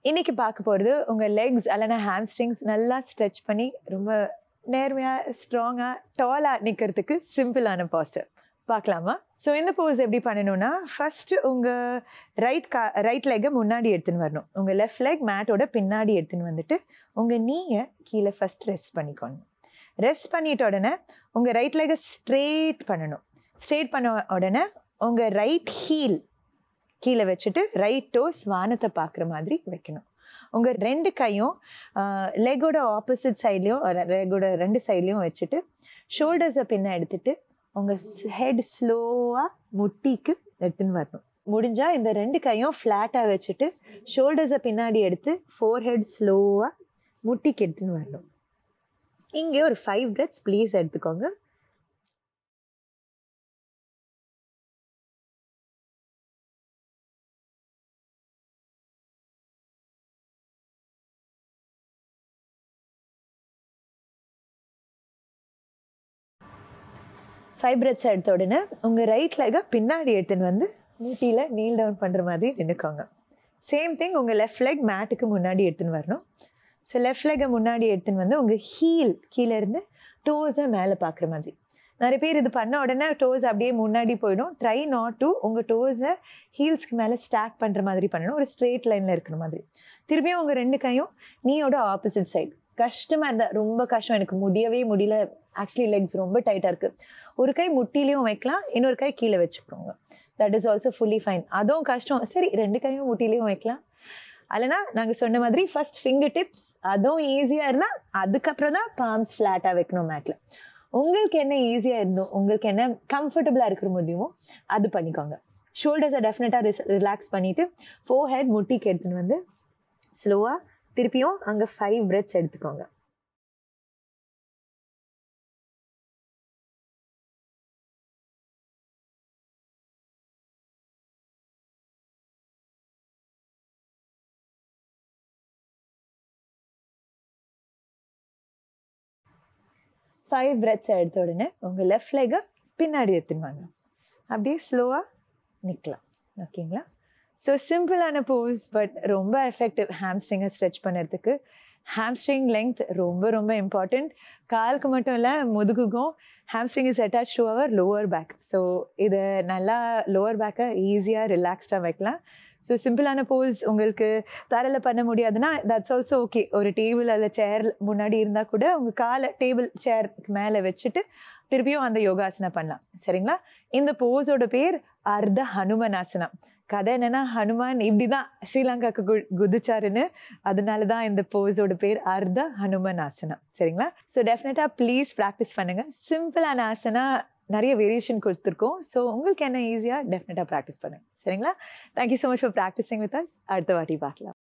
இன்னைக்கு பார்க்க போகிறது உங்கள் லெக்ஸ் அல்லனா ஹாம்ஸ்ட்ரிங்ஸ் நல்லா ஸ்ட்ரெச் பண்ணி ரொம்ப நேர்மையாக ஸ்ட்ராங்காக டாலாக நிற்கிறதுக்கு சிம்பிளான பாஸ்டர் பார்க்கலாமா? ஸோ இந்த போஸ் எப்படி பண்ணணும்னா, ஃபஸ்ட்டு உங்கள் ரைட் லெக்கை முன்னாடி எடுத்துன்னு வரணும். உங்கள் லெஃப்ட் லெக் மேட்டோட பின்னாடி எடுத்துன்னு வந்துட்டு உங்கள் நீயை கீழே ஃபஸ்ட் ரெஸ்ட் பண்ணிக்கணும். ரெஸ்ட் பண்ணிட்ட உடனே உங்கள் ரைட் லெக்கை ஸ்ட்ரெயிட் பண்ணணும். ஸ்ட்ரெயிட் பண்ண உடனே உங்கள் ரைட் ஹீல் கீழே வச்சுட்டு ரைட் டோஸ் வானத்தை பார்க்குற மாதிரி வைக்கணும். உங்கள் ரெண்டு கையும் லெக்கோட ஆப்போசிட் சைட்லேயும் லெக்கோட ரெண்டு சைட்லேயும் வச்சுட்டு ஷோல்டர்ஸை பின்ன எடுத்துட்டு உங்கள் ஹெட் ஸ்லோவாக முட்டிக்கு எடுத்துன்னு வரணும். முடிஞ்சால் இந்த ரெண்டு கையும் ஃப்ளாட்டாக வச்சுட்டு ஷோல்டர்ஸை பின்னாடி எடுத்து ஃபோர் ஹெட் ஸ்லோவாக முட்டிக்கு எடுத்துன்னு வரணும். இங்கே ஒரு 5 breaths ப்ளீஸ் எடுத்துக்கோங்க. ஃபைவ் பிரெத்ஸ் எடுத்த உடனே உங்கள் ரைட் லெக்கை பின்னாடி எடுத்துன்னு வந்து மூட்டியில் நீல் டவுன் பண்ணுற மாதிரி நின்றுக்கோங்க. சேம் திங் உங்கள் லெஃப்ட் லெக் மேட்டுக்கு முன்னாடி எடுத்துன்னு வரணும். ஸோ லெஃப்ட் லெக்கை முன்னாடி எடுத்துன்னு வந்து உங்கள் ஹீல் கீழே இருந்து டோஸை மேலே பார்க்குற மாதிரி. நிறைய பேர் இது பண்ண உடனே டோஸ் அப்படியே முன்னாடி போயிடும். ட்ரை நாட் டு உங்கள் டோஸை ஹீல்ஸ்க்கு மேலே ஸ்டாக் பண்ணுற மாதிரி பண்ணணும். ஒரு ஸ்ட்ரெயிட் லைனில் இருக்கிற மாதிரி. திரும்பியும் உங்கள் ரெண்டு கையும் நீயோட ஆப்போசிட் சைடு. கஷ்டமாக இருந்தால் ரொம்ப கஷ்டம், எனக்கு முடியவே முடியல, ஆக்சுவலி லெக்ஸ் ரொம்ப டைட்டாக இருக்குது, ஒரு கை முட்டிலையும் வைக்கலாம், இன்னொரு கை கீழே வச்சுக்கோங்க. That is also fully fine. அதுவும் கஷ்டம், சரி ரெண்டு கையும் முட்டிலையும் வைக்கலாம். அல்லனா நாங்கள் சொன்ன மாதிரி ஃபர்ஸ்ட் ஃபிங்கர் டிப்ஸ், அதுவும் ஈஸியாக இருந்தால் அதுக்கப்புறம் தான் பாம்ஸ் ஃப்ளாட்டாக வைக்கணும் மேட்டில். உங்களுக்கு என்ன ஈஸியாக இருந்தோம், உங்களுக்கு என்ன கம்ஃபர்டபுளாக இருக்கிற முடியுமோ அது பண்ணிக்கோங்க. ஷோல்டர்ஸை டெஃபினட்டாக ரிலாக்ஸ் பண்ணிவிட்டு ஃபோர் ஹெட் முட்டிக்கு எடுத்துன்னு வந்து ஸ்லோவாக திருப்பியும் அங்கே 5 breaths எடுத்துக்கோங்க. ஃபைவ் breaths எடுத்த உடனே உங்கள் லெஃப்ட் லெக்கை பின்னாடி எடுத்துன்னு வாங்க. அப்படியே ஸ்லோவாக நிற்கலாம். ஓகேங்களா? ஸோ சிம்பிளான போஸ், பட் ரொம்ப எஃபெக்டிவ் ஹாம்ஸ்ட்ரிங்கை ஸ்ட்ரெச் பண்ணுறதுக்கு. ஹாம்ஸ்ட்ரிங் லெங்த் ரொம்ப ரொம்ப இம்பார்ட்டண்ட். காலுக்கு மட்டும் இல்லை, முதுகுக்கும். Hamstring is attach to our lower back. So இதை நல்லா லோவர் பேக்கை ஈஸியாக ரிலாக்ஸ்டாக வைக்கலாம். ஸோ சிம்பிளான போஸ் உங்களுக்கு தரையில் பண்ண முடியாதுன்னா தட்ஸ் ஆல்சோ ஓகே. ஒரு டேபிள் அல்ல சேர் முன்னாடி இருந்தால் கூட உங்கள் காலை டேபிள் சேருக்கு மேலே வச்சுட்டு திருப்பியும் அந்த யோகாசனம் பண்ணலாம். சரிங்களா? இந்த போஸோட பேர் அர்த்த ஹனுமனாசனம். கதை என்னன்னா, ஹனுமான் இப்படி தான் ஸ்ரீலங்காவுக்கு குதிச்சாருன்னு, அதனால தான் இந்த போஸோட பேர் அர்த்த ஹனுமனாசனம். சரிங்களா? ஸோ டெஃபினட்டாக ப்ளீஸ் ப்ராக்டிஸ் பண்ணுங்கள். சிம்பிளான ஆசனா நிறைய வேரியேஷன் கொடுத்துருக்கோம். ஸோ உங்களுக்கு என்ன ஈஸியாக டெஃபினட்டாக ப்ராக்டிஸ் பண்ணுங்கள். சரிங்களா? Thank you so much for practising with us. அடுத்த வாட்டி பார்க்கலாம்.